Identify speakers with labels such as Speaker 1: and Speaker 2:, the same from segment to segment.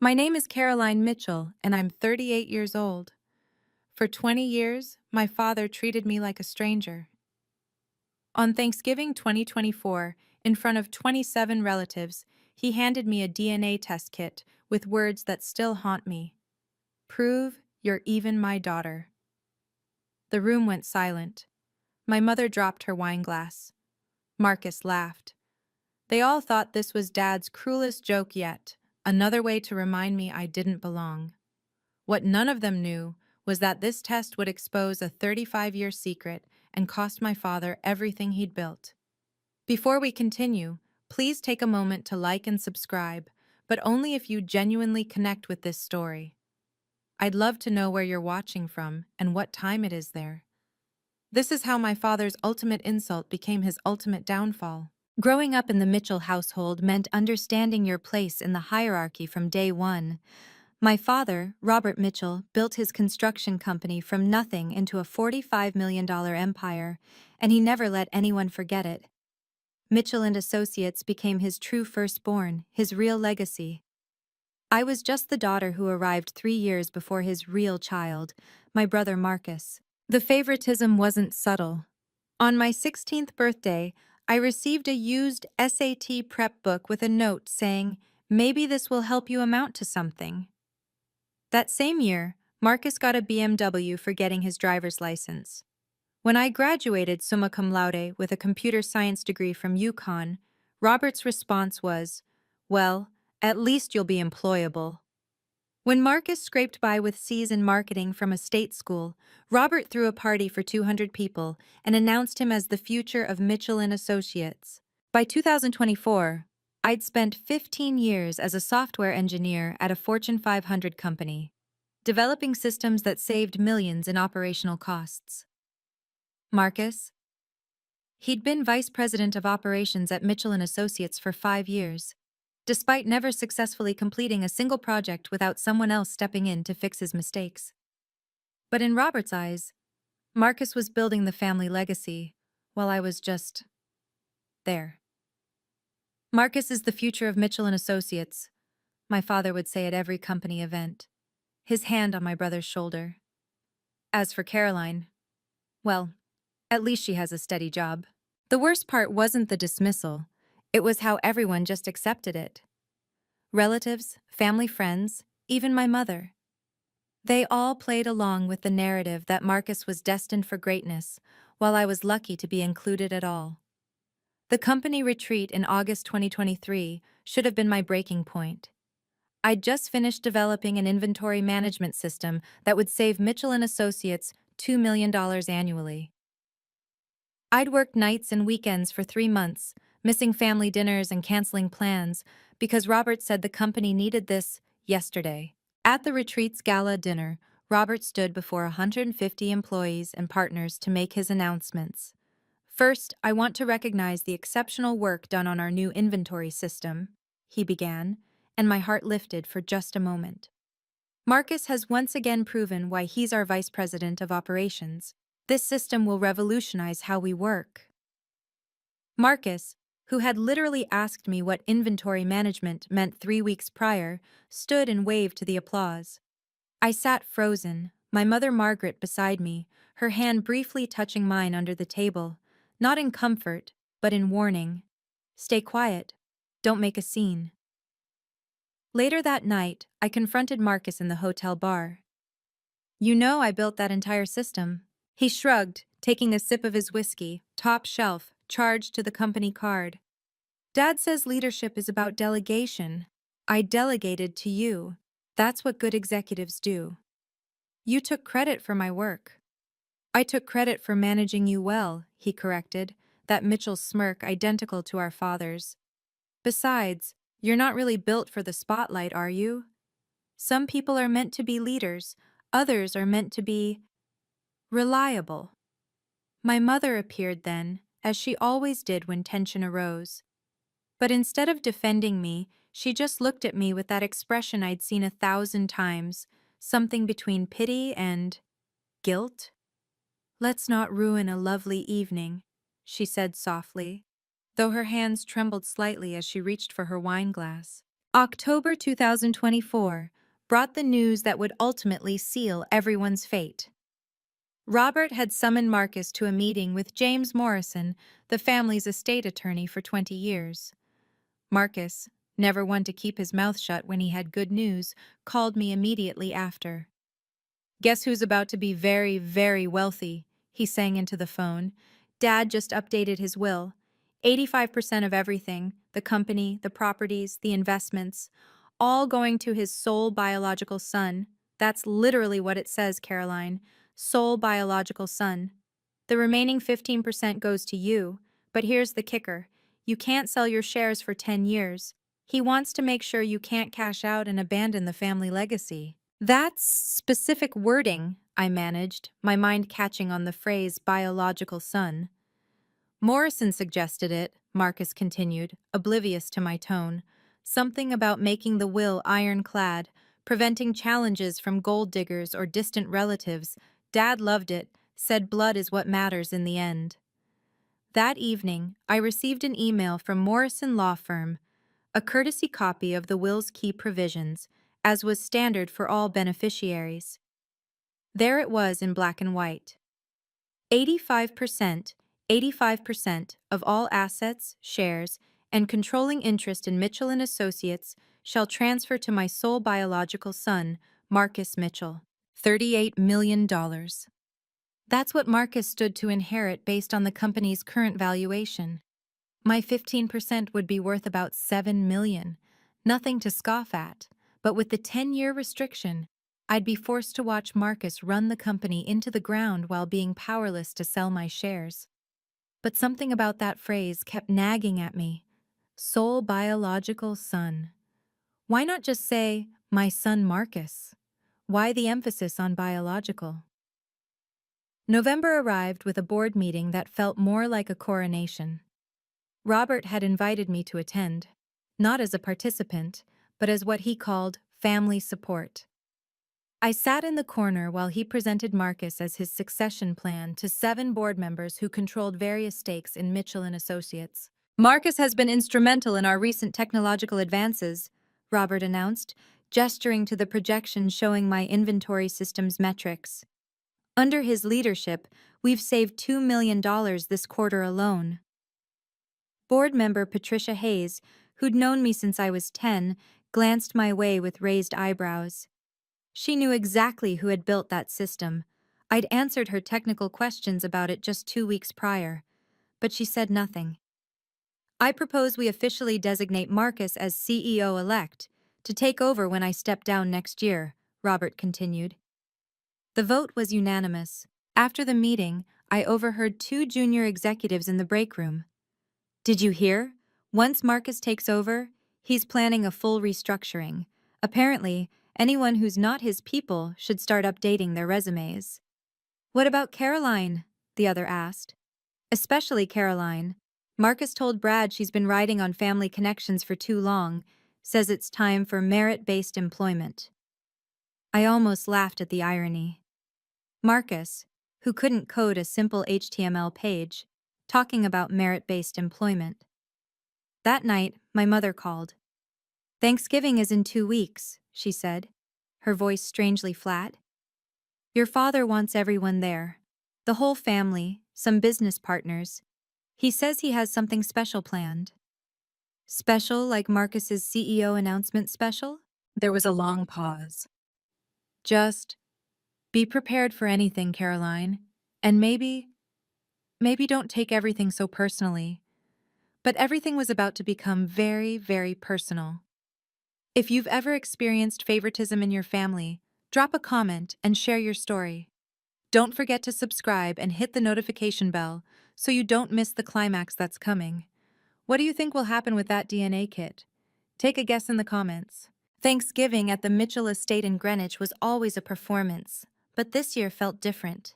Speaker 1: My name is Caroline Mitchell, and I'm 38 years old. For 20 years, my father treated me like a stranger. On Thanksgiving 2024, in front of 27 relatives, he handed me a DNA test kit with words that still haunt me. Prove you're even my daughter. The room went silent. My mother dropped her wine glass. Marcus laughed. They all thought this was Dad's cruelest joke yet, another way to remind me I didn't belong. What none of them knew was that this test would expose a 35-year secret and cost my father everything he'd built. Before we continue, please take a moment to like and subscribe, but only if you genuinely connect with this story. I'd love to know where you're watching from and what time it is there. This is how my father's ultimate insult became his ultimate downfall. Growing up in the Mitchell household meant understanding your place in the hierarchy from day one. My father, Robert Mitchell, built his construction company from nothing into a $45 million empire, and he never let anyone forget it. Mitchell and Associates became his true firstborn, his real legacy. I was just the daughter who arrived 3 years before his real child, my brother Marcus. The favoritism wasn't subtle. On my 16th birthday, I received a used SAT prep book with a note saying, "Maybe this will help you amount to something." That same year, Marcus got a BMW for getting his driver's license. When I graduated summa cum laude with a computer science degree from UConn, Robert's response was, "Well, at least you'll be employable." When Marcus scraped by with C's in marketing from a state school, Robert threw a party for 200 people and announced him as the future of Mitchell and Associates. By 2024, I'd spent 15 years as a software engineer at a Fortune 500 company, developing systems that saved millions in operational costs. Marcus? He'd been vice president of operations at Mitchell and Associates for 5 years, despite never successfully completing a single project without someone else stepping in to fix his mistakes. But in Robert's eyes, Marcus was building the family legacy, while I was just there. Marcus is the future of Mitchell and Associates, my father would say at every company event, his hand on my brother's shoulder. As for Caroline, well, at least she has a steady job. The worst part wasn't the dismissal, it was how everyone just accepted it. Relatives, family friends, even my mother. They all played along with the narrative that Marcus was destined for greatness, while I was lucky to be included at all. The company retreat in August 2023 should have been my breaking point. I'd just finished developing an inventory management system that would save Mitchell and Associates $2 million annually. I'd worked nights and weekends for 3 months, missing family dinners and canceling plans, because Robert said the company needed this yesterday. At the retreat's gala dinner, Robert stood before 150 employees and partners to make his announcements. "First, I want to recognize the exceptional work done on our new inventory system," he began, and my heart lifted for just a moment. Marcus has once again proven why he's our vice president of operations. This system will revolutionize how we work. Marcus, who had literally asked me what inventory management meant 3 weeks prior, stood and waved to the applause. I sat frozen, my mother Margaret beside me, her hand briefly touching mine under the table, not in comfort, but in warning. "Stay quiet. Don't make a scene." Later that night, I confronted Marcus in the hotel bar. "You know I built that entire system." He shrugged, taking a sip of his whiskey, top shelf, charged to the company card. "Dad says leadership is about delegation. I delegated to you. That's what good executives do." "You took credit for my work." "I took credit for managing you well," he corrected, that Mitchell smirk identical to our father's. "Besides, you're not really built for the spotlight, are you? Some people are meant to be leaders, others are meant to be reliable." My mother appeared then, as she always did when tension arose. But instead of defending me, she just looked at me with that expression I'd seen 1,000 times, something between pity and guilt. "Let's not ruin a lovely evening," she said softly, though her hands trembled slightly as she reached for her wine glass. October 2024 brought the news that would ultimately seal everyone's fate. Robert had summoned Marcus to a meeting with James Morrison, the family's estate attorney for 20 years. Marcus, never one to keep his mouth shut when he had good news, called me immediately after. "Guess who's about to be very, very wealthy?" he sang into the phone. "Dad just updated his will. 85% of everything, the company, the properties, the investments, all going to his sole biological son. That's literally what it says, Caroline. Sole biological son. The remaining 15% goes to you, but here's the kicker. You can't sell your shares for 10 years. He wants to make sure you can't cash out and abandon the family legacy." That's specific wording, I managed, my mind catching on the phrase biological son. "Morrison suggested it," Marcus continued, oblivious to my tone. "Something about making the will ironclad, preventing challenges from gold diggers or distant relatives. Dad loved it, said blood is what matters in the end." That evening, I received an email from Morrison Law Firm, a courtesy copy of the will's key provisions, as was standard for all beneficiaries. There it was in black and white. 85%, 85% of all assets, shares, and controlling interest in Mitchell and Associates shall transfer to my sole biological son, Marcus Mitchell. $38 million. That's what Marcus stood to inherit based on the company's current valuation. My 15% would be worth about $7 million. Nothing to scoff at, but with the 10-year restriction, I'd be forced to watch Marcus run the company into the ground while being powerless to sell my shares. But something about that phrase kept nagging at me. Sole biological son. Why not just say, my son Marcus? Why the emphasis on biological? November arrived with a board meeting that felt more like a coronation. Robert had invited me to attend, not as a participant, but as what he called family support. I sat in the corner while he presented Marcus as his succession plan to 7 board members who controlled various stakes in Mitchell and Associates. "Marcus has been instrumental in our recent technological advances," Robert announced, gesturing to the projection showing my inventory system's metrics. "Under his leadership, we've saved $2 million this quarter alone." Board member Patricia Hayes, who'd known me since I was 10, glanced my way with raised eyebrows. She knew exactly who had built that system. I'd answered her technical questions about it just 2 weeks prior, but she said nothing. "I propose we officially designate Marcus as CEO-elect to take over when I step down next year," Robert continued. The vote was unanimous. After the meeting, I overheard 2 junior executives in the break room. "Did you hear? Once Marcus takes over, he's planning a full restructuring. Apparently, anyone who's not his people should start updating their resumes." "What about Caroline?" the other asked. "Especially Caroline. Marcus told Brad she's been riding on family connections for too long, says it's time for merit-based employment." I almost laughed at the irony. Marcus, who couldn't code a simple HTML page, talking about merit-based employment. That night, my mother called. "Thanksgiving is in 2 weeks," she said, her voice strangely flat. "Your father wants everyone there. The whole family, some business partners. He says he has something special planned." "Special like Marcus's CEO announcement special?" There was a long pause. "Just be prepared for anything, Caroline. And maybe don't take everything so personally." But everything was about to become very, very personal. If you've ever experienced favoritism in your family, drop a comment and share your story. Don't forget to subscribe and hit the notification bell so you don't miss the climax that's coming. What do you think will happen with that DNA kit? Take a guess in the comments. Thanksgiving at the Mitchell estate in Greenwich was always a performance, but this year felt different.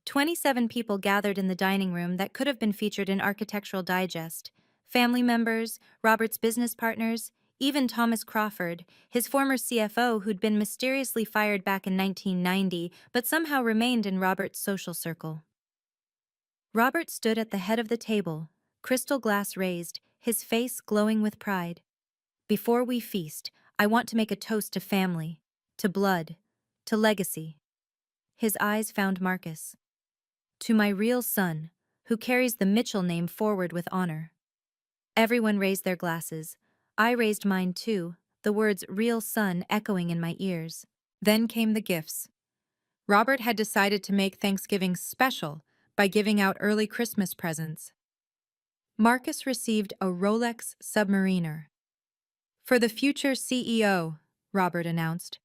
Speaker 1: 27 people gathered in the dining room that could have been featured in Architectural Digest. Family members, Robert's business partners, even Thomas Crawford, his former CFO who'd been mysteriously fired back in 1990 but somehow remained in Robert's social circle. Robert stood at the head of the table, crystal glass raised, his face glowing with pride. Before we feast, I want to make a toast to family, to blood, to legacy. His eyes found Marcus. To my real son, who carries the Mitchell name forward with honor. Everyone raised their glasses. I raised mine too, the words real son echoing in my ears. Then came the gifts. Robert had decided to make Thanksgiving special by giving out early Christmas presents. Marcus received a Rolex Submariner. For the future CEO, Robert announced.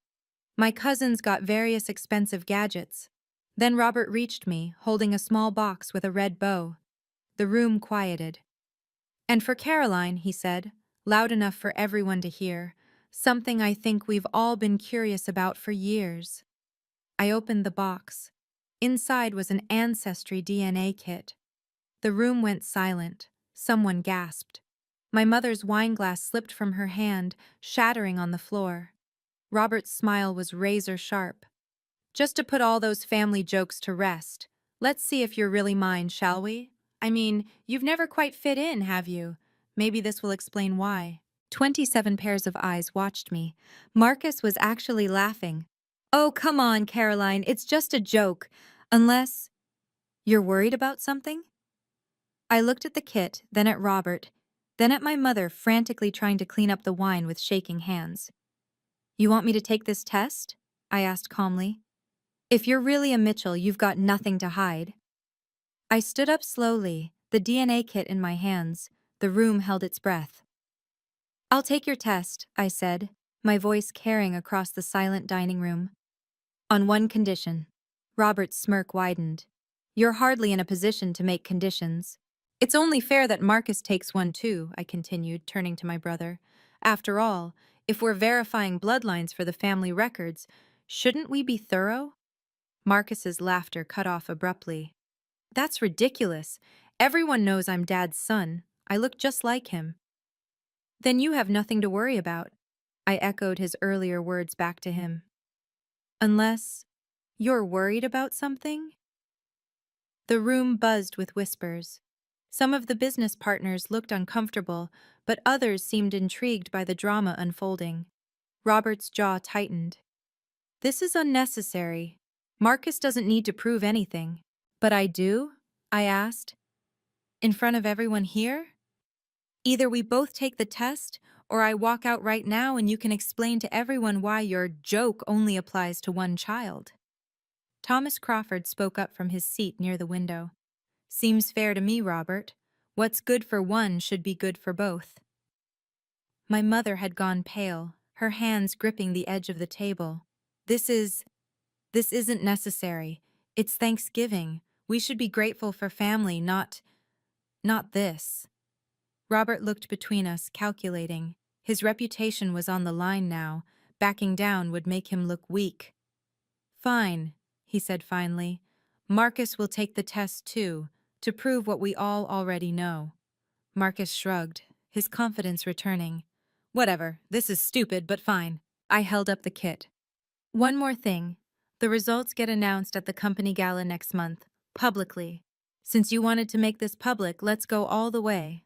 Speaker 1: My cousins got various expensive gadgets. Then Robert reached me, holding a small box with a red bow. The room quieted. And for Caroline, he said, loud enough for everyone to hear, something I think we've all been curious about for years. I opened the box. Inside was an ancestry DNA kit. The room went silent. Someone gasped. My mother's wine glass slipped from her hand, shattering on the floor. Robert's smile was razor sharp. Just to put all those family jokes to rest, let's see if you're really mine, shall we? I mean, you've never quite fit in, have you? Maybe this will explain why. 27 pairs of eyes watched me. Marcus was actually laughing. Oh, come on, Caroline, it's just a joke. Unless you're worried about something? I looked at the kit, then at Robert, then at my mother frantically trying to clean up the wine with shaking hands. You want me to take this test? I asked calmly. If you're really a Mitchell, you've got nothing to hide. I stood up slowly, the DNA kit in my hands. The room held its breath. I'll take your test, I said, my voice carrying across the silent dining room. On one condition. Robert's smirk widened. You're hardly in a position to make conditions. It's only fair that Marcus takes one too, I continued, turning to my brother. After all, if we're verifying bloodlines for the family records, shouldn't we be thorough? Marcus's laughter cut off abruptly. That's ridiculous. Everyone knows I'm Dad's son. I look just like him. Then you have nothing to worry about. I echoed his earlier words back to him. Unless you're worried about something? The room buzzed with whispers. Some of the business partners looked uncomfortable, but others seemed intrigued by the drama unfolding. Robert's jaw tightened. This is unnecessary. Marcus doesn't need to prove anything. But I do? I asked. In front of everyone here? Either we both take the test, or I walk out right now and you can explain to everyone why your joke only applies to one child. Thomas Crawford spoke up from his seat near the window. Seems fair to me, Robert. What's good for one should be good for both. My mother had gone pale, her hands gripping the edge of the table. This isn't necessary. It's Thanksgiving. We should be grateful for family, not this. Robert looked between us, calculating. His reputation was on the line now. Backing down would make him look weak. Fine, he said finally. Marcus will take the test too, to prove what we all already know. Marcus shrugged, his confidence returning. Whatever, this is stupid, but fine. I held up the kit. One more thing. The results get announced at the company gala next month, publicly. Since you wanted to make this public, let's go all the way.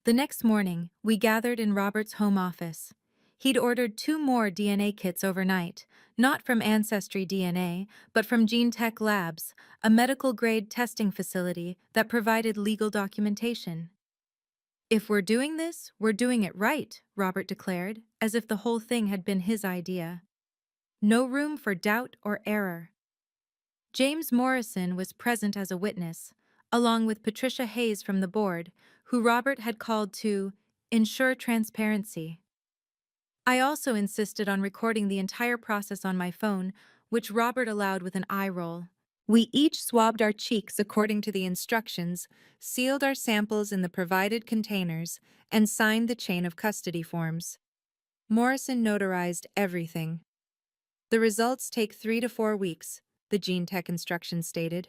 Speaker 1: The next morning, we gathered in Robert's home office. He'd ordered 2 more DNA kits overnight, not from Ancestry DNA, but from GeneTech Labs, a medical-grade testing facility that provided legal documentation. If we're doing this, we're doing it right, Robert declared, as if the whole thing had been his idea. No room for doubt or error. James Morrison was present as a witness, along with Patricia Hayes from the board, who Robert had called to ensure transparency. I also insisted on recording the entire process on my phone, which Robert allowed with an eye roll. We each swabbed our cheeks according to the instructions, sealed our samples in the provided containers, and signed the chain of custody forms. Morrison notarized everything. The results take 3 to 4 weeks, the GeneTech instructions stated.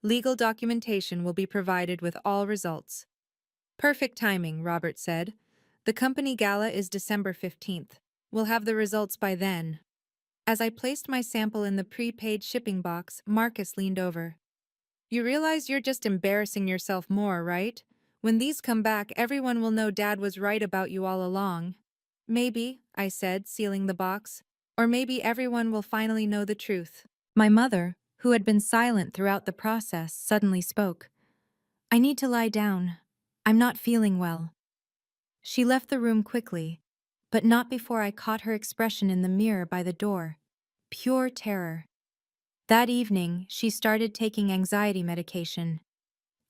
Speaker 1: Legal documentation will be provided with all results. Perfect timing, Robert said. The company gala is December 15th. We'll have the results by then. As I placed my sample in the prepaid shipping box, Marcus leaned over. You realize you're just embarrassing yourself more, right? When these come back, everyone will know Dad was right about you all along. Maybe, I said, sealing the box. Or maybe everyone will finally know the truth. My mother, who had been silent throughout the process, suddenly spoke. I need to lie down. I'm not feeling well. She left the room quickly, but not before I caught her expression in the mirror by the door. Pure terror. That evening, she started taking anxiety medication.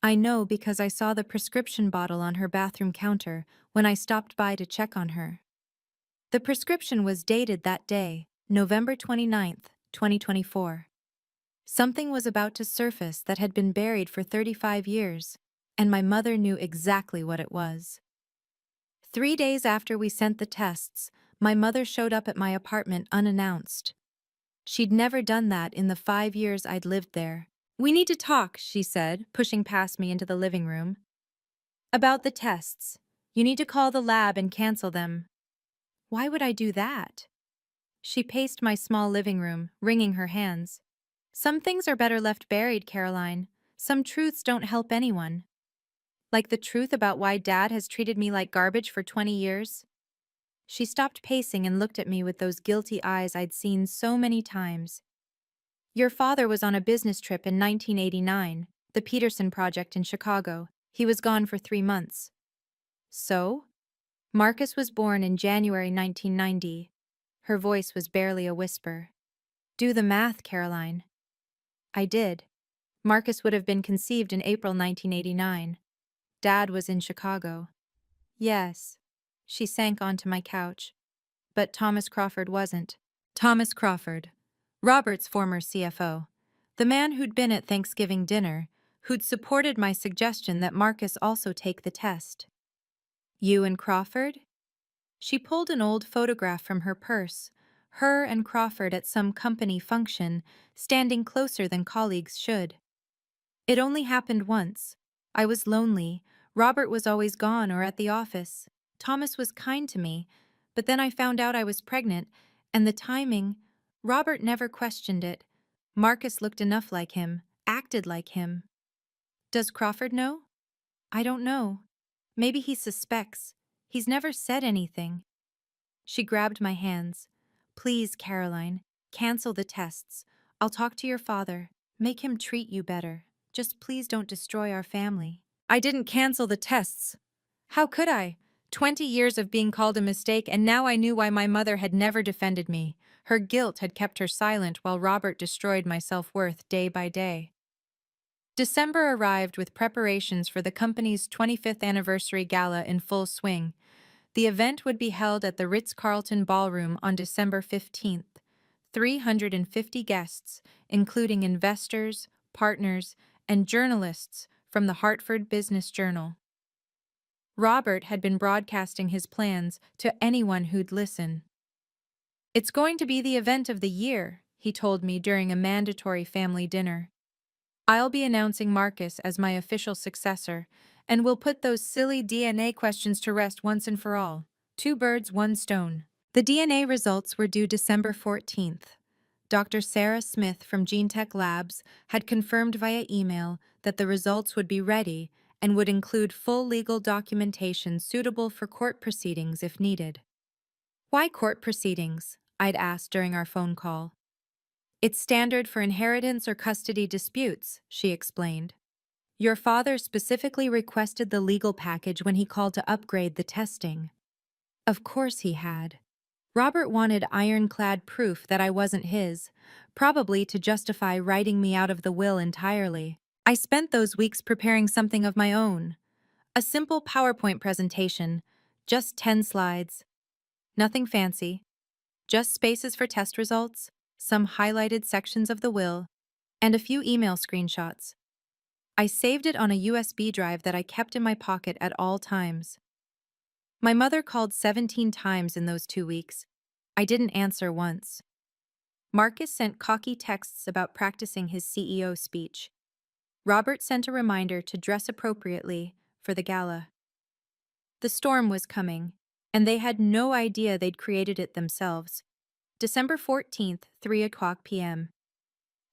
Speaker 1: I know because I saw the prescription bottle on her bathroom counter when I stopped by to check on her. The prescription was dated that day, November 29th, 2024. Something was about to surface that had been buried for 35 years, and my mother knew exactly what it was. 3 days after we sent the tests, my mother showed up at my apartment unannounced. She'd never done that in the 5 years I'd lived there. We need to talk, she said, pushing past me into the living room. About the tests. You need to call the lab and cancel them. Why would I do that? She paced my small living room, wringing her hands. Some things are better left buried, Caroline. Some truths don't help anyone. Like the truth about why Dad has treated me like garbage for 20 years. She stopped pacing and looked at me with those guilty eyes I'd seen so many times. Your father was on a business trip in 1989, the Peterson Project in Chicago. He was gone for 3 months. So? Marcus was born in January 1990. Her voice was barely a whisper. Do the math, Caroline. I did. Marcus would have been conceived in April 1989. Dad was in Chicago. Yes. She sank onto my couch. But Thomas Crawford wasn't. Thomas Crawford, Robert's former CFO. The man who'd been at Thanksgiving dinner, who'd supported my suggestion that Marcus also take the test. You and Crawford? She pulled an old photograph from her purse, her and Crawford at some company function, standing closer than colleagues should. It only happened once. I was lonely. Robert was always gone or at the office. Thomas was kind to me, but then I found out I was pregnant, and the timing, Robert never questioned it. Marcus looked enough like him, acted like him. Does Crawford know? I don't know. Maybe he suspects. He's never said anything. She grabbed my hands. Please, Caroline, cancel the tests. I'll talk to your father. Make him treat you better. Just please don't destroy our family. I didn't cancel the tests. How could I? 20 years of being called a mistake, and now I knew why my mother had never defended me. Her guilt had kept her silent while Robert destroyed my self-worth day by day. December arrived with preparations for the company's 25th anniversary gala in full swing. The event would be held at the Ritz-Carlton Ballroom on December 15th. 350 guests, including investors, partners, and journalists from the Hartford Business Journal. Robert had been broadcasting his plans to anyone who'd listen. It's going to be the event of the year, he told me during a mandatory family dinner. I'll be announcing Marcus as my official successor, and we'll put those silly DNA questions to rest once and for all. 2 birds, 1 stone. The DNA results were due December 14th. Dr. Sarah Smith from GeneTech Labs had confirmed via email that the results would be ready and would include full legal documentation suitable for court proceedings if needed. Why court proceedings? I'd asked during our phone call. It's standard for inheritance or custody disputes, she explained. Your father specifically requested the legal package when he called to upgrade the testing. Of course he had. Robert wanted ironclad proof that I wasn't his, probably to justify writing me out of the will entirely. I spent those weeks preparing something of my own. A simple PowerPoint presentation, just 10 slides. Nothing fancy. Just spaces for test results, some highlighted sections of the will, and a few email screenshots. I saved it on a USB drive that I kept in my pocket at all times. My mother called 17 times in those 2 weeks. I didn't answer once. Marcus sent cocky texts about practicing his CEO speech. Robert sent a reminder to dress appropriately for the gala. The storm was coming, and they had no idea they'd created it themselves. December 14th, 3:00 p.m.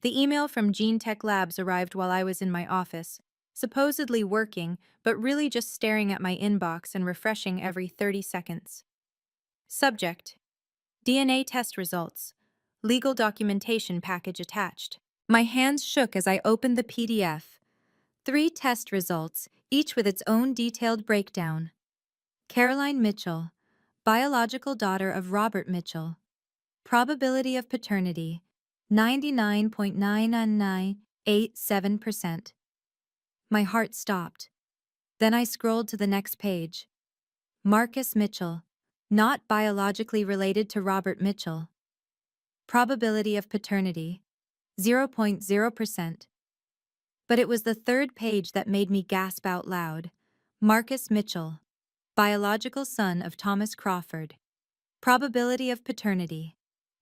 Speaker 1: The email from GeneTech Labs arrived while I was in my office. supposedly working, but really just staring at my inbox and refreshing every 30 seconds. Subject: DNA test results. Legal documentation package attached. My hands shook as I opened the PDF. 3 test results, each with its own detailed breakdown. Caroline Mitchell, biological daughter of Robert Mitchell. Probability of paternity, 99.99987%. My heart stopped. Then I scrolled to the next page. Marcus Mitchell, not biologically related to Robert Mitchell. Probability of paternity, 0.0%. But it was the third page that made me gasp out loud. Marcus Mitchell, biological son of Thomas Crawford. Probability of paternity,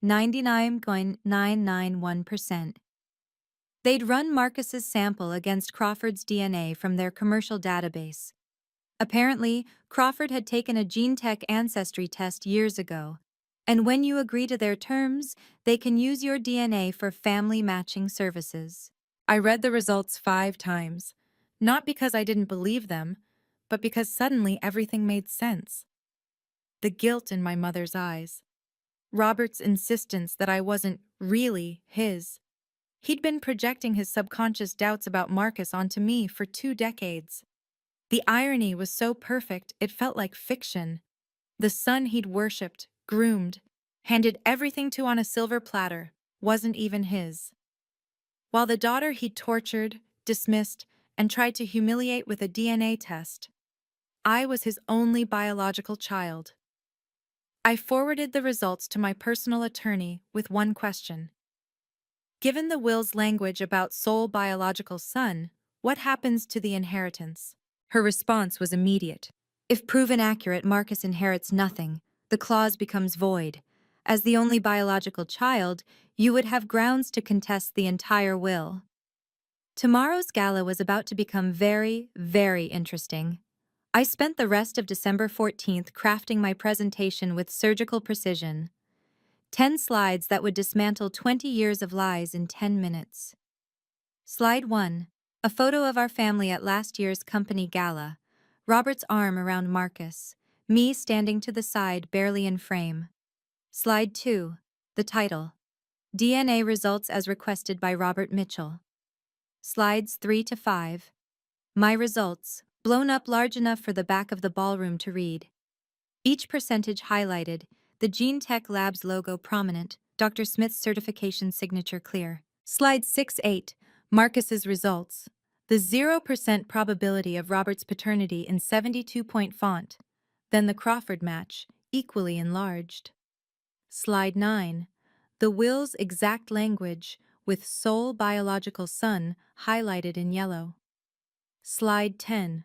Speaker 1: 99.991%. They'd run Marcus's sample against Crawford's DNA from their commercial database. Apparently, Crawford had taken a gene-tech ancestry test years ago, and when you agree to their terms, they can use your DNA for family matching services. I read the results 5 times, not because I didn't believe them, but because suddenly everything made sense. The guilt in my mother's eyes. Robert's insistence that I wasn't really his. He'd been projecting his subconscious doubts about Marcus onto me for 2 decades. The irony was so perfect it felt like fiction. The son he'd worshipped, groomed, handed everything to on a silver platter, wasn't even his. While the daughter he'd tortured, dismissed, and tried to humiliate with a DNA test, I was his only biological child. I forwarded the results to my personal attorney with one question. Given the will's language about sole biological son, what happens to the inheritance? Her response was immediate. If proven accurate, Marcus inherits nothing. The clause becomes void. As the only biological child, you would have grounds to contest the entire will. Tomorrow's gala was about to become very, very interesting. I spent the rest of December 14th crafting my presentation with surgical precision. 10 slides that would dismantle 20 years of lies in 10 minutes. Slide 1. A photo of our family at last year's company gala. Robert's arm around Marcus. Me standing to the side, barely in frame. Slide 2. The title. DNA results as requested by Robert Mitchell. Slides 3 to 5. My results, blown up large enough for the back of the ballroom to read. Each percentage highlighted, the Gene Tech Labs logo prominent, Dr. Smith's certification signature clear. Slide 6-8, Marcus's results. The 0% probability of Robert's paternity in 72-point font, then the Crawford match, equally enlarged. Slide 9, the will's exact language, with sole biological son highlighted in yellow. Slide 10.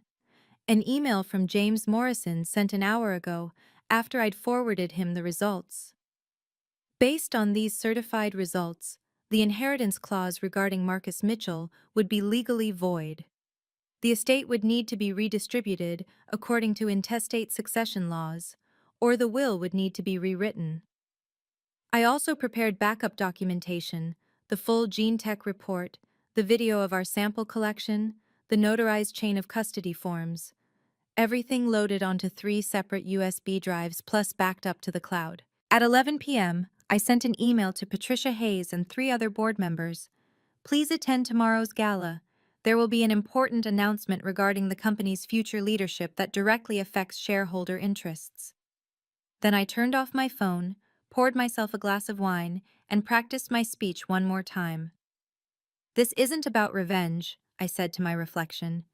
Speaker 1: An email from James Morrison sent an hour ago after I'd forwarded him the results. Based on these certified results, the inheritance clause regarding Marcus Mitchell would be legally void. The estate would need to be redistributed according to intestate succession laws, or the will would need to be rewritten. I also prepared backup documentation, the full gene tech report, the video of our sample collection, the notarized chain of custody forms. Everything loaded onto 3 separate USB drives plus backed up to the cloud. At 11 p.m., I sent an email to Patricia Hayes and 3 other board members. Please attend tomorrow's gala. There will be an important announcement regarding the company's future leadership that directly affects shareholder interests. Then I turned off my phone, poured myself a glass of wine, and practiced my speech one more time. This isn't about revenge, I said to my reflection.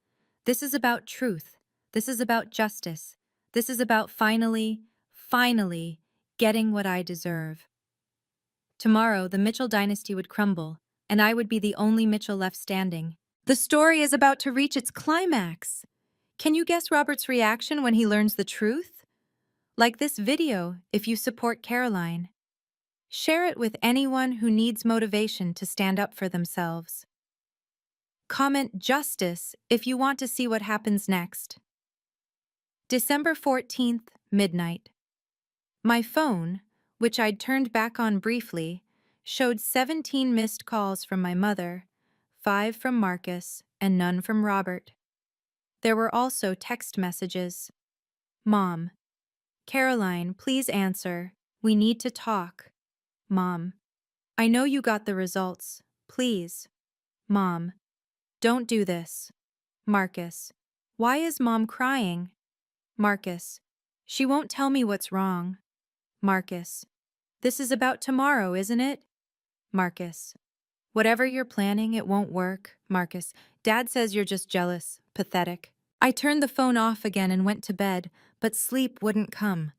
Speaker 1: This is about truth. This is about justice. This is about finally getting what I deserve. Tomorrow, the Mitchell dynasty would crumble, and I would be the only Mitchell left standing. The story is about to reach its climax. Can you guess Robert's reaction when he learns the truth? Like this video if you support Caroline. Share it with anyone who needs motivation to stand up for themselves. Comment justice if you want to see what happens next. December 14th, midnight. My phone, which I'd turned back on briefly, showed 17 missed calls from my mother, 5 from Marcus, and none from Robert. There were also text messages. Mom. Caroline, please answer. We need to talk. Mom. I know you got the results. Please. Mom. Don't do this. Marcus. Why is Mom crying? Marcus. She won't tell me what's wrong. Marcus. This is about tomorrow, isn't it? Marcus. Whatever you're planning, it won't work. Marcus. Dad says you're just jealous. Pathetic. I turned the phone off again and went to bed, but sleep wouldn't come.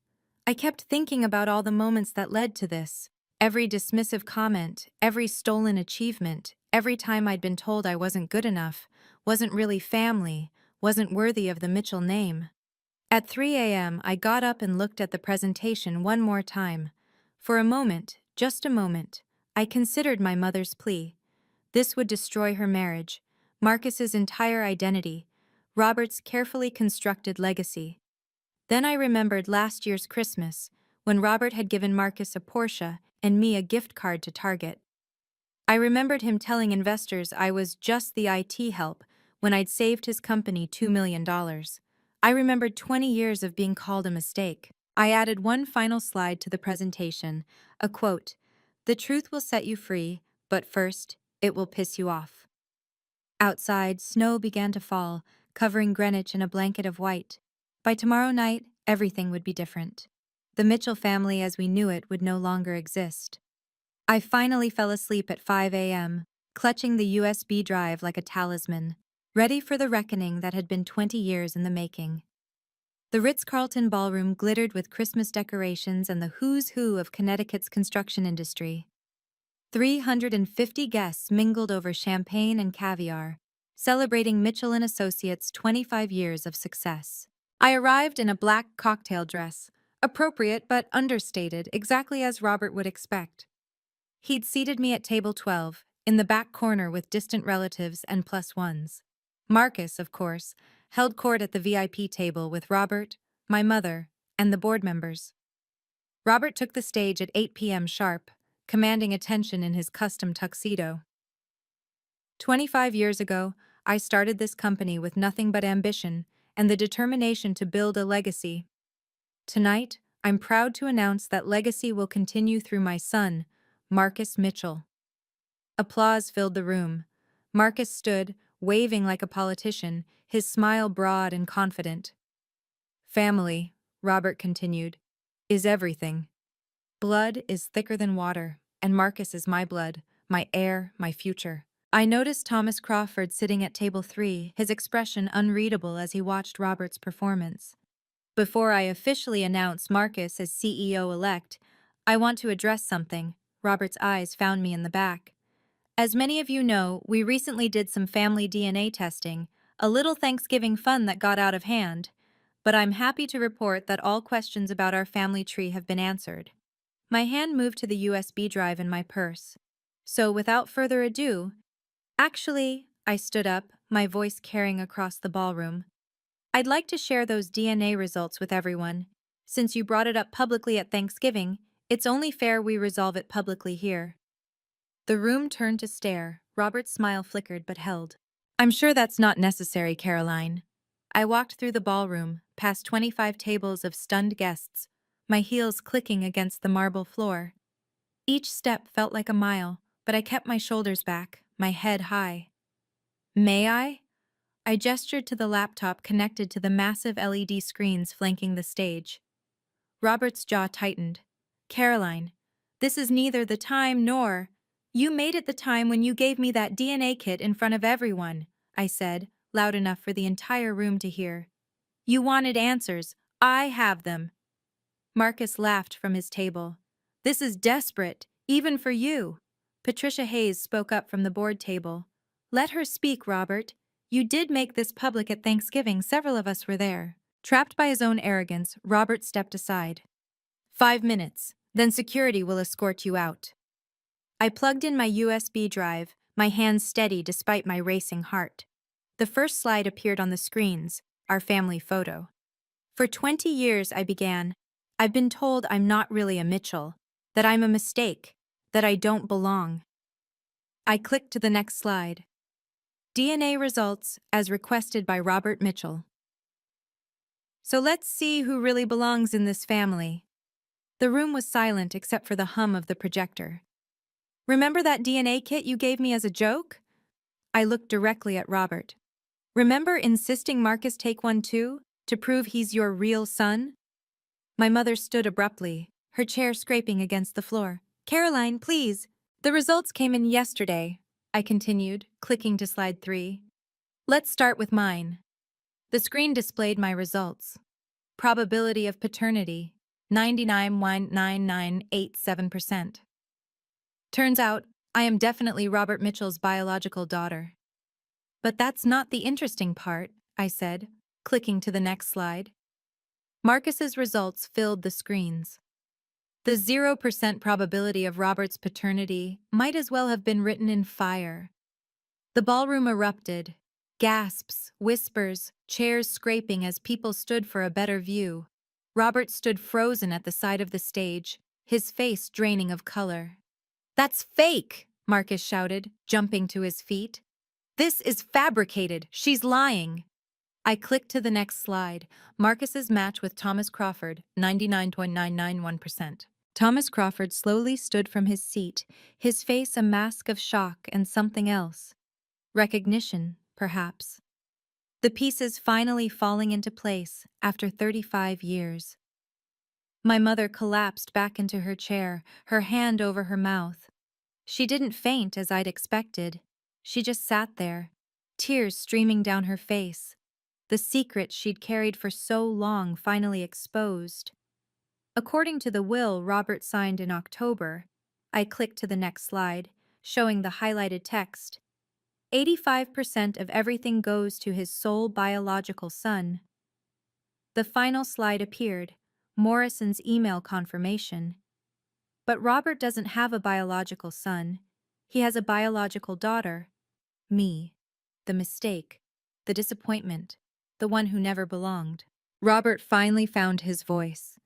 Speaker 1: I kept thinking about all the moments that led to this. Every dismissive comment, every stolen achievement, every time I'd been told I wasn't good enough, wasn't really family, wasn't worthy of the Mitchell name. At 3 a.m., I got up and looked at the presentation one more time. For a moment, just a moment, I considered my mother's plea. This would destroy her marriage, Marcus's entire identity, Robert's carefully constructed legacy. Then I remembered last year's Christmas, when Robert had given Marcus a Porsche and me a gift card to Target. I remembered him telling investors I was just the IT help when I'd saved his company $2 million. I remembered 20 years of being called a mistake. I added one final slide to the presentation, a quote, "The truth will set you free, but first, it will piss you off." Outside, snow began to fall, covering Greenwich in a blanket of white. By tomorrow night, everything would be different. The Mitchell family as we knew it would no longer exist. I finally fell asleep at 5 a.m., clutching the USB drive like a talisman, ready for the reckoning that had been 20 years in the making. The Ritz-Carlton ballroom glittered with Christmas decorations and the who's who of Connecticut's construction industry. 350 guests mingled over champagne and caviar, celebrating Mitchell & Associates' 25 years of success. I arrived in a black cocktail dress, appropriate but understated, exactly as Robert would expect. He'd seated me at table 12, in the back corner with distant relatives and plus ones. Marcus, of course, held court at the VIP table with Robert, my mother, and the board members. Robert took the stage at 8 p.m. sharp, commanding attention in his custom tuxedo. 25 years ago, I started this company with nothing but ambition and the determination to build a legacy. Tonight, I'm proud to announce that legacy will continue through my son, Marcus Mitchell. Applause filled the room. Marcus stood, waving like a politician, his smile broad and confident. Family, Robert continued, is everything. Blood is thicker than water, and Marcus is my blood, my heir, my future. I noticed Thomas Crawford sitting at table 3, his expression unreadable as he watched Robert's performance. Before I officially announce Marcus as CEO-elect, I want to address something. Robert's eyes found me in the back. As many of you know, we recently did some family DNA testing, a little Thanksgiving fun that got out of hand, but I'm happy to report that all questions about our family tree have been answered. My hand moved to the USB drive in my purse. So without further ado, actually, I stood up, my voice carrying across the ballroom. I'd like to share those DNA results with everyone. Since you brought it up publicly at Thanksgiving, it's only fair we resolve it publicly here. The room turned to stare. Robert's smile flickered but held. I'm sure that's not necessary, Caroline. I walked through the ballroom, past 25 tables of stunned guests, my heels clicking against the marble floor. Each step felt like a mile, but I kept my shoulders back, my head high. May I? I gestured to the laptop connected to the massive LED screens flanking the stage. Robert's jaw tightened. Caroline, this is neither the time nor... You made it the time when you gave me that DNA kit in front of everyone, I said, loud enough for the entire room to hear. You wanted answers. I have them. Marcus laughed from his table. This is desperate, even for you. Patricia Hayes spoke up from the board table. Let her speak, Robert. You did make this public at Thanksgiving. Several of us were there. Trapped by his own arrogance, Robert stepped aside. 5 minutes, then security will escort you out. I plugged in my USB drive, my hands steady despite my racing heart. The first slide appeared on the screens, our family photo. For 20 years, I began, I've been told I'm not really a Mitchell, that I'm a mistake, that I don't belong. I clicked to the next slide. DNA results as requested by Robert Mitchell. So let's see who really belongs in this family. The room was silent except for the hum of the projector. Remember that DNA kit you gave me as a joke? I looked directly at Robert. Remember insisting Marcus take one too, to prove he's your real son? My mother stood abruptly, her chair scraping against the floor. Caroline, please. The results came in yesterday, I continued, clicking to slide 3. Let's start with mine. The screen displayed my results. Probability of paternity, 99.9987%. Turns out, I am definitely Robert Mitchell's biological daughter. But that's not the interesting part, I said, clicking to the next slide. Marcus's results filled the screens. The 0% probability of Robert's paternity might as well have been written in fire. The ballroom erupted. Gasps, whispers, chairs scraping as people stood for a better view. Robert stood frozen at the side of the stage, his face draining of color. That's fake, Marcus shouted, jumping to his feet. This is fabricated. She's lying. I clicked to the next slide. Marcus's match with Thomas Crawford, 99.991%. Thomas Crawford slowly stood from his seat, his face a mask of shock and something else. Recognition, perhaps. The pieces finally falling into place after 35 years. My mother collapsed back into her chair, her hand over her mouth. She didn't faint as I'd expected. She just sat there, tears streaming down her face. The secret she'd carried for so long finally exposed. According to the will Robert signed in October, I clicked to the next slide, showing the highlighted text. 85% of everything goes to his sole biological son. The final slide appeared, Morrison's email confirmation. But Robert doesn't have a biological son. He has a biological daughter. Me. The mistake. The disappointment. The one who never belonged. Robert finally found his voice.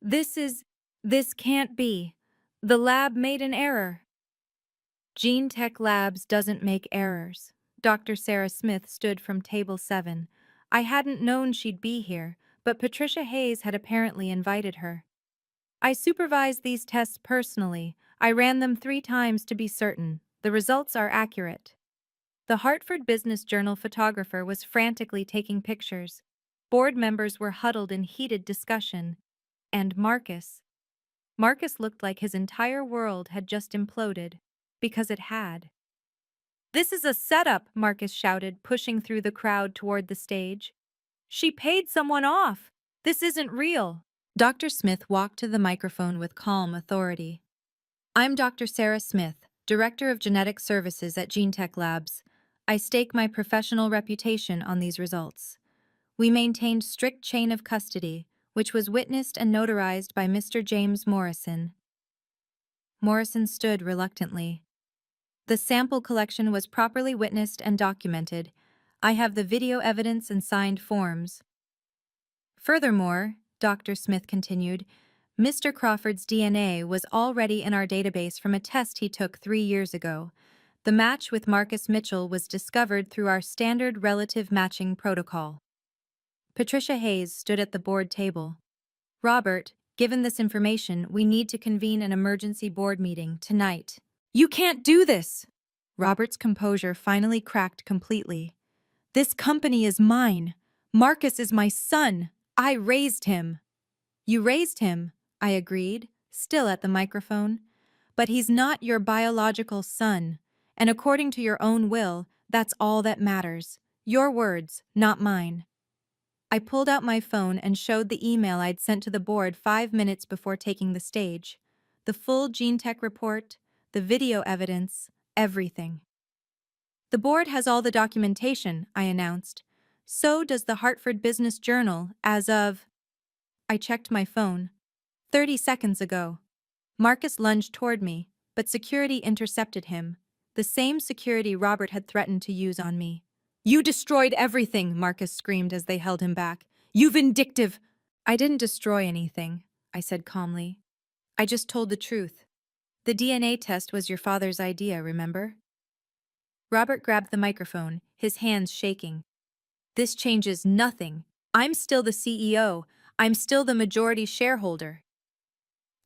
Speaker 1: This can't be. The lab made an error. Gene Tech Labs doesn't make errors. Dr. Sarah Smith stood from table 7. I hadn't known she'd be here, but Patricia Hayes had apparently invited her. I supervised these tests personally. I ran them 3 times to be certain. The results are accurate. The Hartford Business Journal photographer was frantically taking pictures. Board members were huddled in heated discussion. And Marcus. Marcus looked like his entire world had just imploded. Because it had. This is a setup, Marcus shouted, pushing through the crowd toward the stage. She paid someone off. This isn't real. Dr. Smith walked to the microphone with calm authority. I'm Dr. Sarah Smith, Director of Genetic Services at GeneTech Labs. I stake my professional reputation on these results. We maintained strict chain of custody, which was witnessed and notarized by Mr. James Morrison. Morrison stood reluctantly. The sample collection was properly witnessed and documented. I have the video evidence and signed forms. Furthermore, Dr. Smith continued, Mr. Crawford's DNA was already in our database from a test he took 3 years ago. The match with Marcus Mitchell was discovered through our standard relative matching protocol. Patricia Hayes stood at the board table. Robert, given this information, we need to convene an emergency board meeting tonight. You can't do this! Robert's composure finally cracked completely. This company is mine. Marcus is my son. I raised him. You raised him, I agreed, still at the microphone. But he's not your biological son. And according to your own will, that's all that matters. Your words, not mine. I pulled out my phone and showed the email I'd sent to the board 5 minutes before taking the stage. The full GeneTech report, the video evidence, everything. The board has all the documentation, I announced. So does the Hartford Business Journal as of... I checked my phone. 30 seconds ago. Marcus lunged toward me, but security intercepted him. The same security Robert had threatened to use on me. You destroyed everything, Marcus screamed as they held him back. You vindictive... I didn't destroy anything, I said calmly. I just told the truth. The DNA test was your father's idea, remember? Robert grabbed the microphone, his hands shaking. This changes nothing. I'm still the CEO. I'm still the majority shareholder.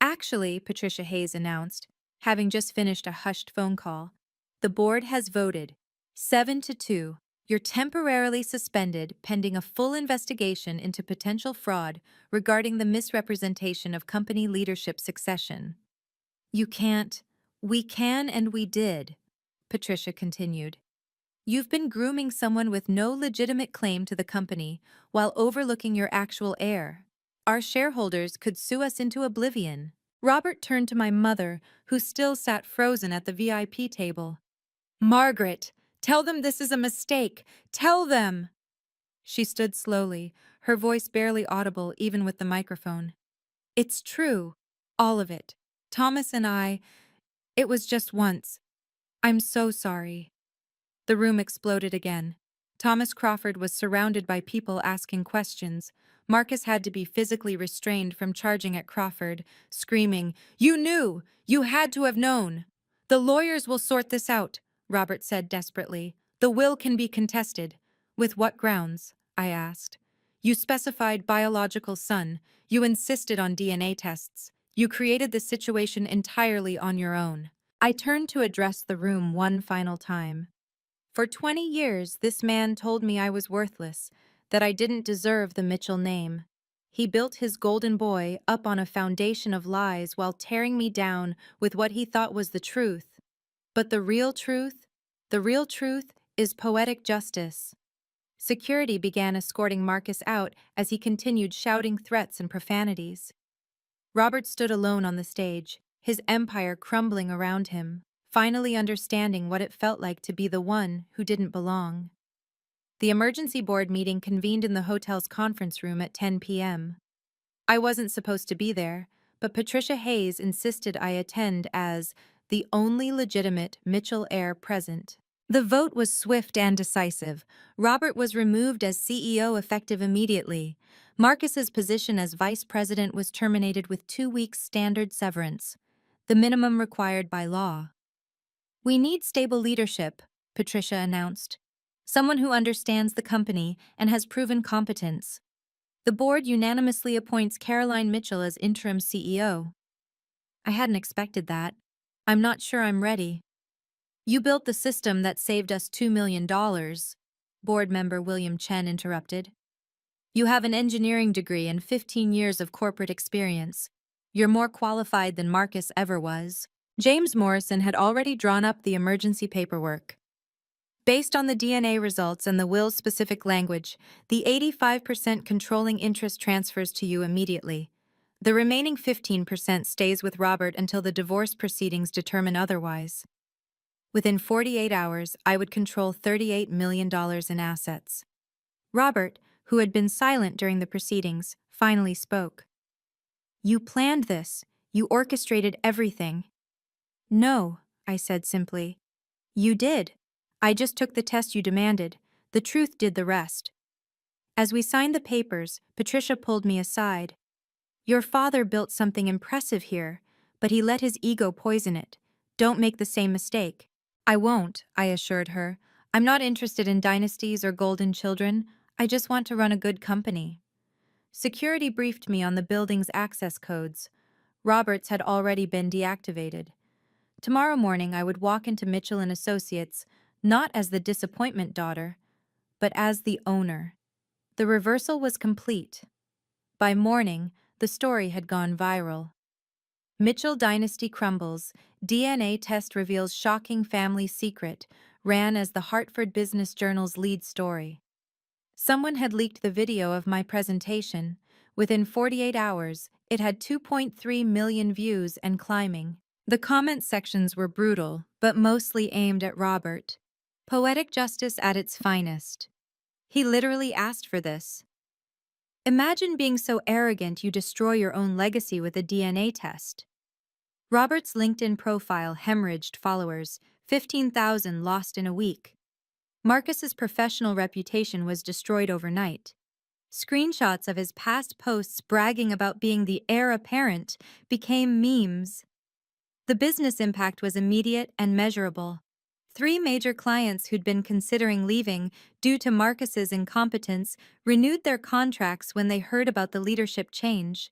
Speaker 1: Actually, Patricia Hayes announced, having just finished a hushed phone call, the board has voted 7-2. You're temporarily suspended pending a full investigation into potential fraud regarding the misrepresentation of company leadership succession. You can't. We can and we did, Patricia continued. You've been grooming someone with no legitimate claim to the company while overlooking your actual heir. Our shareholders could sue us into oblivion. Robert turned to my mother, who still sat frozen at the VIP table. Margaret, tell them this is a mistake. Tell them! She stood slowly, her voice barely audible even with the microphone. It's true. All of it. Thomas and I. It was just once. I'm so sorry. The room exploded again. Thomas Crawford was surrounded by people asking questions. Marcus had to be physically restrained from charging at Crawford, screaming, You knew! You had to have known! The lawyers will sort this out, Robert said desperately. The will can be contested. With what grounds? I asked. You specified biological son. You insisted on DNA tests. You created this situation entirely on your own. I turned to address the room one final time. For 20 years, this man told me I was worthless, that I didn't deserve the Mitchell name. He built his golden boy up on a foundation of lies while tearing me down with what he thought was the truth. But the real truth is poetic justice. Security began escorting Marcus out as he continued shouting threats and profanities. Robert stood alone on the stage, his empire crumbling around him, finally understanding what it felt like to be the one who didn't belong. The emergency board meeting convened in the hotel's conference room at 10 p.m. I wasn't supposed to be there, but Patricia Hayes insisted I attend as the only legitimate Mitchell heir present. The vote was swift and decisive. Robert was removed as CEO effective immediately. Marcus's position as vice president was terminated with 2 weeks standard severance, the minimum required by law. We need stable leadership, Patricia announced. Someone who understands the company and has proven competence. The board unanimously appoints Caroline Mitchell as interim CEO. I hadn't expected that. I'm not sure I'm ready. You built the system that saved us $2 million, board member William Chen interrupted. You have an engineering degree and 15 years of corporate experience. You're more qualified than Marcus ever was. James Morrison had already drawn up the emergency paperwork. Based on the DNA results and the will's specific language, the 85% controlling interest transfers to you immediately. The remaining 15% stays with Robert until the divorce proceedings determine otherwise. Within 48 hours, I would control $38 million in assets. Robert, who had been silent during the proceedings, finally spoke. You planned this. You orchestrated everything. No, I said simply. You did. I just took the test you demanded. The truth did the rest. As we signed the papers, Patricia pulled me aside. Your father built something impressive here, but he let his ego poison it. Don't make the same mistake. I won't, I assured her. I'm not interested in dynasties or golden children. I just want to run a good company. Security briefed me on the building's access codes. Robert's had already been deactivated. Tomorrow morning I would walk into Mitchell & Associates, not as the disappointment daughter, but as the owner. The reversal was complete. By morning, the story had gone viral. Mitchell dynasty crumbles, DNA test reveals shocking family secret, ran as the Hartford Business Journal's lead story. Someone had leaked the video of my presentation. Within 48 hours, it had 2.3 million views and climbing. The comment sections were brutal, but mostly aimed at Robert. Poetic justice at its finest. He literally asked for this. Imagine being so arrogant you destroy your own legacy with a DNA test. Robert's LinkedIn profile hemorrhaged followers, 15,000 lost in a week. Marcus's professional reputation was destroyed overnight. Screenshots of his past posts bragging about being the heir apparent became memes. The business impact was immediate and measurable. Three major clients who'd been considering leaving due to Marcus's incompetence renewed their contracts when they heard about the leadership change.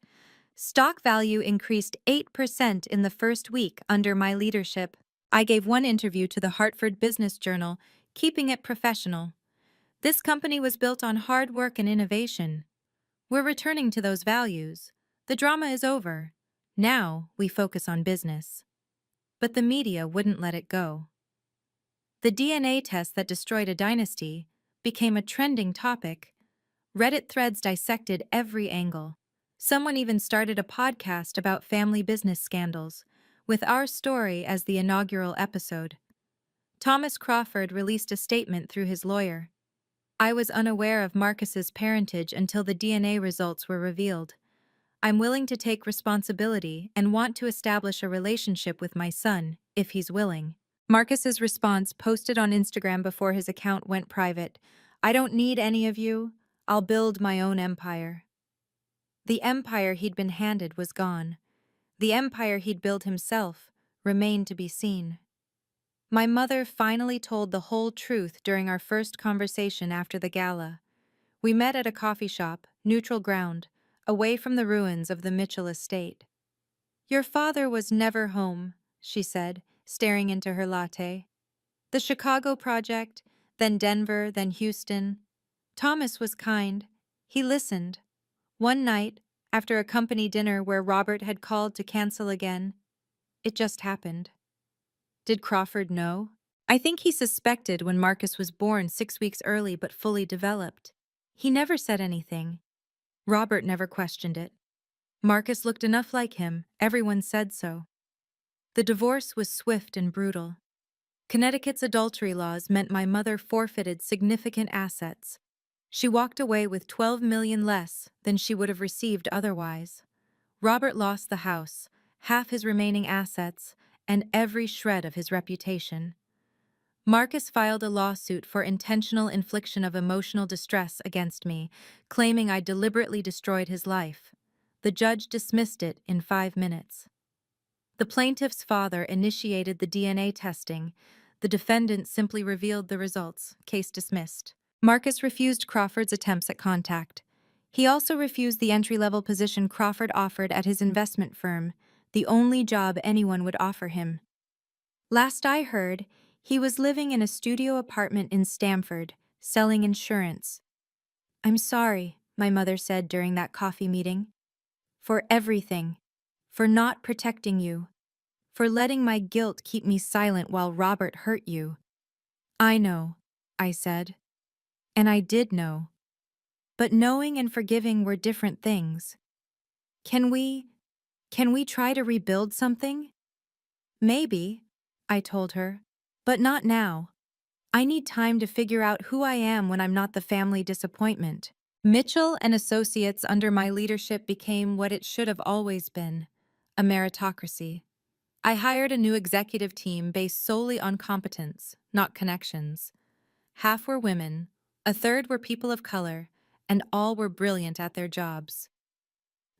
Speaker 1: Stock value increased 8% in the first week under my leadership. I gave one interview to the Hartford Business Journal, keeping it professional. This company was built on hard work and innovation. We're returning to those values. The drama is over. Now we focus on business. But the media wouldn't let it go. The DNA test that destroyed a dynasty became a trending topic. Reddit threads dissected every angle. Someone even started a podcast about family business scandals, with our story as the inaugural episode. Thomas Crawford released a statement through his lawyer. I was unaware of Marcus's parentage until the DNA results were revealed. I'm willing to take responsibility and want to establish a relationship with my son, if he's willing. Marcus's response, posted on Instagram before his account went private: I don't need any of you. I'll build my own empire. The empire he'd been handed was gone. The empire he'd built himself remained to be seen. My mother finally told the whole truth during our first conversation after the gala. We met at a coffee shop, neutral ground, away from the ruins of the Mitchell estate. Your father was never home, she said, staring into her latte. The Chicago project, then Denver, then Houston. Thomas was kind. He listened. One night, after a company dinner where Robert had called to cancel again, it just happened. Did Crawford know? I think he suspected when Marcus was born 6 weeks early but fully developed. He never said anything. Robert never questioned it. Marcus looked enough like him, everyone said so. The divorce was swift and brutal. Connecticut's adultery laws meant my mother forfeited significant assets. She walked away with $12 million less than she would have received otherwise. Robert lost the house, half his remaining assets, and every shred of his reputation. Marcus filed a lawsuit for intentional infliction of emotional distress against me, claiming I deliberately destroyed his life. The judge dismissed it in 5 minutes. The plaintiff's father initiated the DNA testing. The defendant simply revealed the results. Case dismissed. Marcus refused Crawford's attempts at contact. He also refused the entry-level position Crawford offered at his investment firm, the only job anyone would offer him. Last I heard, he was living in a studio apartment in Stamford, selling insurance. I'm sorry, my mother said during that coffee meeting. For everything. For not protecting you. For letting my guilt keep me silent while Robert hurt you. I know, I said. And I did know. But knowing and forgiving were different things. Can we try to rebuild something? Maybe, I told her. But not now. I need time to figure out who I am when I'm not the family disappointment. Mitchell and Associates under my leadership became what it should have always been, a meritocracy. I hired a new executive team based solely on competence, not connections. Half were women, a third were people of color, and all were brilliant at their jobs.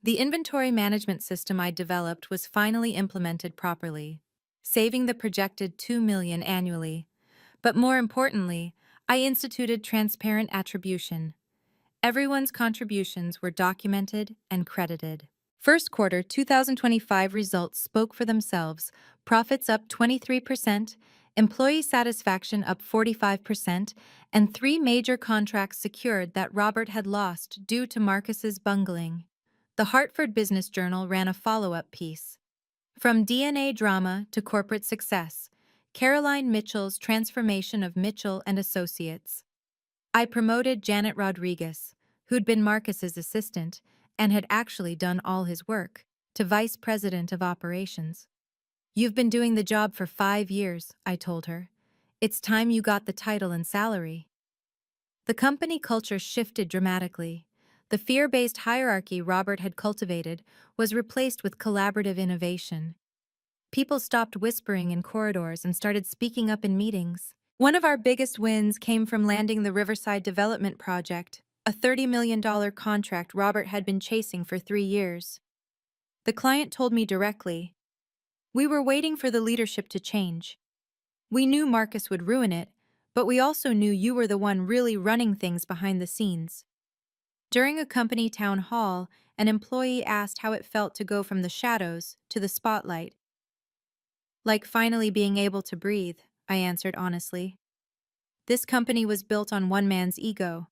Speaker 1: The inventory management system I developed was finally implemented properly, saving the projected $2 million annually. But more importantly, I instituted transparent attribution. Everyone's contributions were documented and credited. First quarter 2025 results spoke for themselves. Profits up 23%, employee satisfaction up 45%, and 3 major contracts secured that Robert had lost due to Marcus's bungling. The Hartford Business Journal ran a follow-up piece. From DNA drama to corporate success, Caroline Mitchell's transformation of Mitchell and Associates. I promoted Janet Rodriguez, who'd been Marcus's assistant and had actually done all his work, to vice president of operations. You've been doing the job for 5 years, I told her. It's time you got the title and salary. The company culture shifted dramatically. The fear-based hierarchy Robert had cultivated was replaced with collaborative innovation. People stopped whispering in corridors and started speaking up in meetings. One of our biggest wins came from landing the Riverside Development Project, a $30 million contract Robert had been chasing for 3 years. The client told me directly, "We were waiting for the leadership to change. We knew Marcus would ruin it, but we also knew you were the one really running things behind the scenes. During a company town hall, an employee asked how it felt to go from the shadows to the spotlight. Like finally being able to breathe, I answered honestly. This company was built on one man's ego.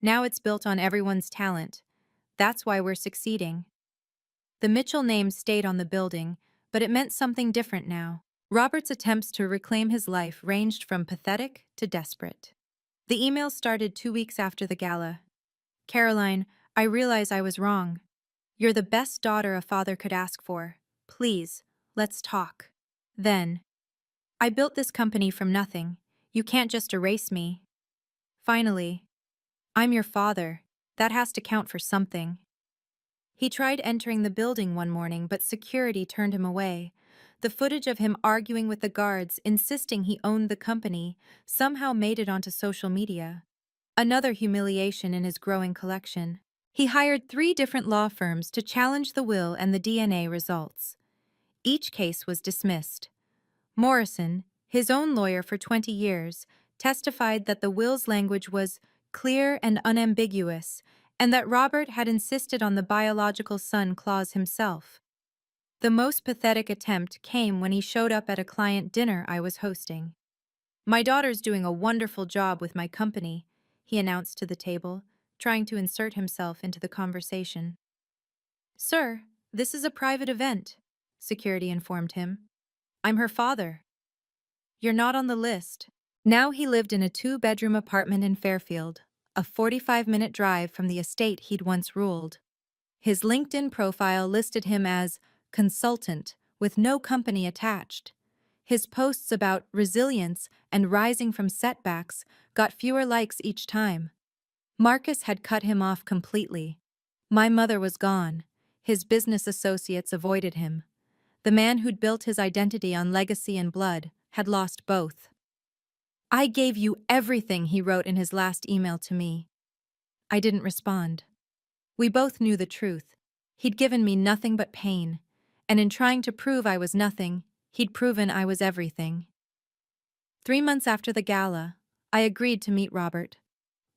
Speaker 1: Now it's built on everyone's talent. That's why we're succeeding. The Mitchell name stayed on the building, but it meant something different now. Robert's attempts to reclaim his life ranged from pathetic to desperate. The email started 2 weeks after the gala. Caroline, I realize I was wrong. You're the best daughter a father could ask for. Please, let's talk. Then, I built this company from nothing. You can't just erase me. Finally, I'm your father. That has to count for something. He tried entering the building one morning, but security turned him away. The footage of him arguing with the guards, insisting he owned the company, somehow made it onto social media. Another humiliation in his growing collection. He hired 3 different law firms to challenge the will and the DNA results. Each case was dismissed. Morrison, his own lawyer for 20 years, testified that the will's language was clear and unambiguous, and that Robert had insisted on the biological son clause himself. The most pathetic attempt came when he showed up at a client dinner I was hosting. My daughter's doing a wonderful job with my company, he announced to the table, trying to insert himself into the conversation. Sir, this is a private event, security informed him. I'm her father. You're not on the list. Now he lived in a 2-bedroom apartment in Fairfield, a 45-minute drive from the estate he'd once ruled. His LinkedIn profile listed him as consultant with no company attached. His posts about resilience and rising from setbacks got fewer likes each time. Marcus had cut him off completely. My mother was gone. His business associates avoided him. The man who'd built his identity on legacy and blood had lost both. I gave you everything, he wrote in his last email to me. I didn't respond. We both knew the truth. He'd given me nothing but pain, and in trying to prove I was nothing, he'd proven I was everything. 3 months after the gala, I agreed to meet Robert.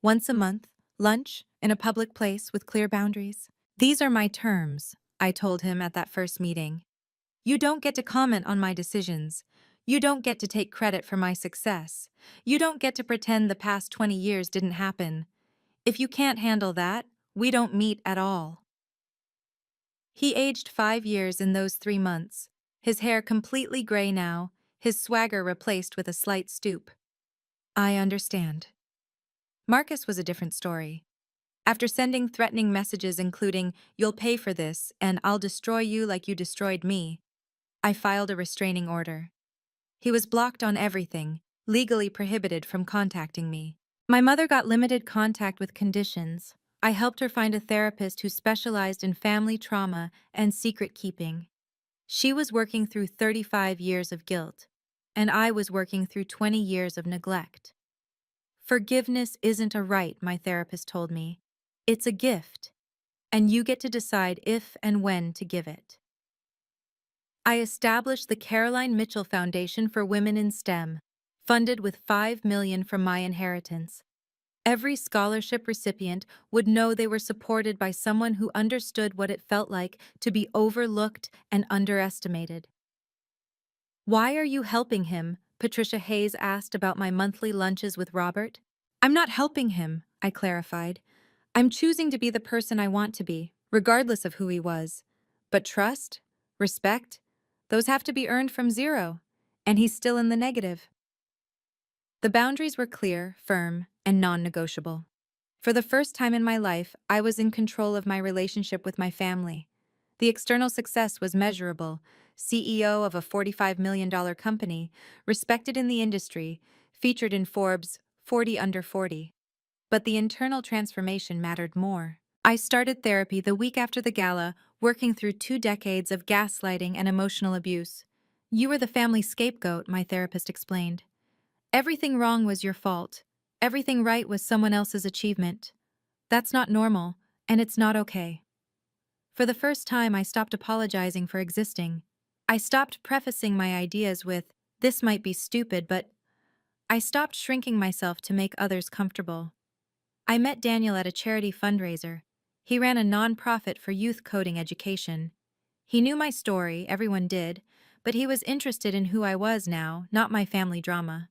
Speaker 1: Once a month, lunch, in a public place with clear boundaries. These are my terms, I told him at that first meeting. You don't get to comment on my decisions. You don't get to take credit for my success. You don't get to pretend the past 20 years didn't happen. If you can't handle that, we don't meet at all. He aged 5 years in those 3 months, his hair completely gray now, his swagger replaced with a slight stoop. I understand. Marcus was a different story. After sending threatening messages including, "You'll pay for this," and "I'll destroy you like you destroyed me," I filed a restraining order. He was blocked on everything, legally prohibited from contacting me. My mother got limited contact with conditions. I helped her find a therapist who specialized in family trauma and secret keeping. She was working through 35 years of guilt, and I was working through 20 years of neglect. Forgiveness isn't a right, my therapist told me. It's a gift, and you get to decide if and when to give it. I established the Caroline Mitchell Foundation for Women in STEM, funded with $5 million from my inheritance. Every scholarship recipient would know they were supported by someone who understood what it felt like to be overlooked and underestimated. Why are you helping him? Patricia Hayes asked about my monthly lunches with Robert. I'm not helping him, I clarified. I'm choosing to be the person I want to be, regardless of who he was. But trust, respect, those have to be earned from zero, and he's still in the negative. The boundaries were clear, firm, and non-negotiable. For the first time in my life, I was in control of my relationship with my family. The external success was measurable. CEO of a $45 million company, respected in the industry, featured in Forbes' 40 Under 40. But the internal transformation mattered more. I started therapy the week after the gala, working through 2 decades of gaslighting and emotional abuse. You were the family scapegoat, my therapist explained. Everything wrong was your fault. Everything right was someone else's achievement. That's not normal, and it's not okay. For the first time, I stopped apologizing for existing. I stopped prefacing my ideas with, This might be stupid, but I stopped shrinking myself to make others comfortable. I met Daniel at a charity fundraiser. He ran a nonprofit for youth coding education. He knew my story, everyone did, but he was interested in who I was now, not my family drama.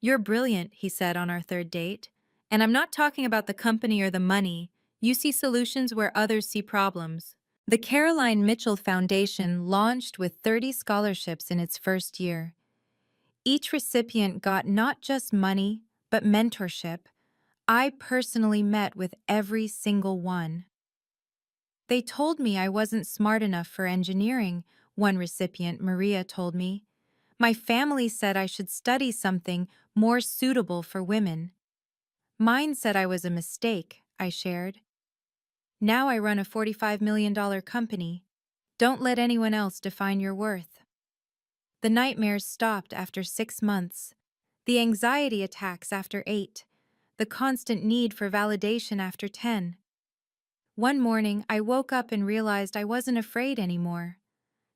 Speaker 1: "You're brilliant," he said on our third date. "And I'm not talking about the company or the money. You see solutions where others see problems." The Caroline Mitchell Foundation launched with 30 scholarships in its first year. Each recipient got not just money, but mentorship. I personally met with every single one. "They told me I wasn't smart enough for engineering," one recipient, Maria, told me. "My family said I should study something more suitable for women." "Mine said I was a mistake," I shared. "Now I run a $45 million company. Don't let anyone else define your worth." The nightmares stopped after 6 months. The anxiety attacks after 8. The constant need for validation after 10. One morning, I woke up and realized I wasn't afraid anymore.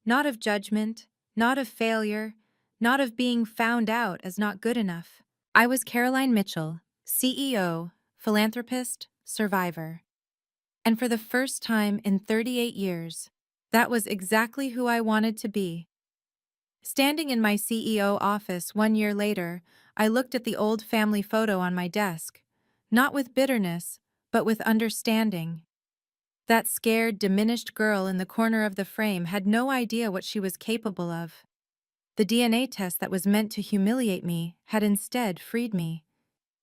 Speaker 1: Not of judgment, not of failure, not of being found out as not good enough. I was Caroline Mitchell, CEO, philanthropist, survivor. And for the first time in 38 years, that was exactly who I wanted to be. Standing in my CEO office 1 year later, I looked at the old family photo on my desk, not with bitterness, but with understanding. That scared, diminished girl in the corner of the frame had no idea what she was capable of. The DNA test that was meant to humiliate me had instead freed me.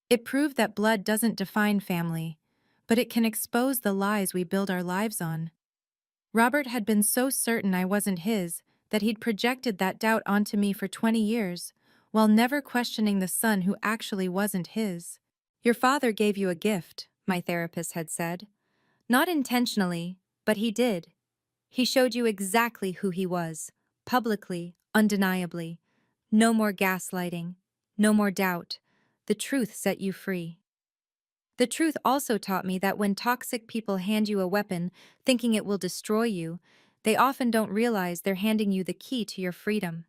Speaker 1: It proved that blood doesn't define family, but it can expose the lies we build our lives on. Robert had been so certain I wasn't his that he'd projected that doubt onto me for 20 years, while never questioning the son who actually wasn't his. "Your father gave you a gift," my therapist had said. "Not intentionally, but he did. He showed you exactly who he was, publicly, undeniably. No more gaslighting, no more doubt. The truth set you free." The truth also taught me that when toxic people hand you a weapon, thinking it will destroy you, they often don't realize they're handing you the key to your freedom.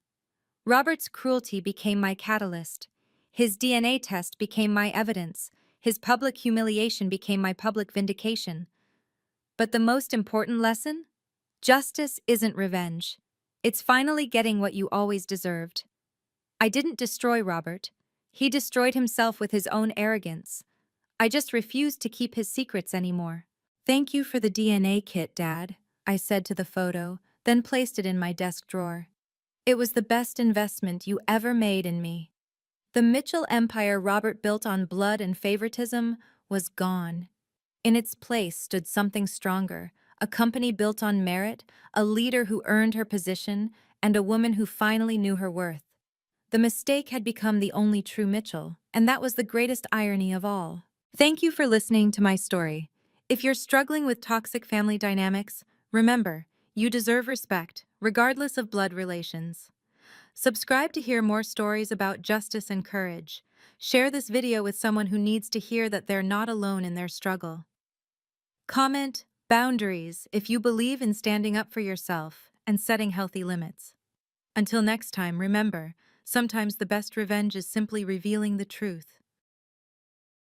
Speaker 1: Robert's cruelty became my catalyst. His DNA test became my evidence. His public humiliation became my public vindication. But the most important lesson? Justice isn't revenge. It's finally getting what you always deserved. I didn't destroy Robert. He destroyed himself with his own arrogance. I just refused to keep his secrets anymore. "Thank you for the DNA kit, Dad," I said to the photo, then placed it in my desk drawer. "It was the best investment you ever made in me." The Mitchell empire Robert built on blood and favoritism was gone. In its place stood something stronger, a company built on merit, a leader who earned her position, and a woman who finally knew her worth. The mistake had become the only true Mitchell, and that was the greatest irony of all. Thank you for listening to my story. If you're struggling with toxic family dynamics, remember, you deserve respect, regardless of blood relations. Subscribe to hear more stories about justice and courage. Share this video with someone who needs to hear that they're not alone in their struggle. Comment boundaries if you believe in standing up for yourself and setting healthy limits. Until next time, remember, sometimes the best revenge is simply revealing the truth.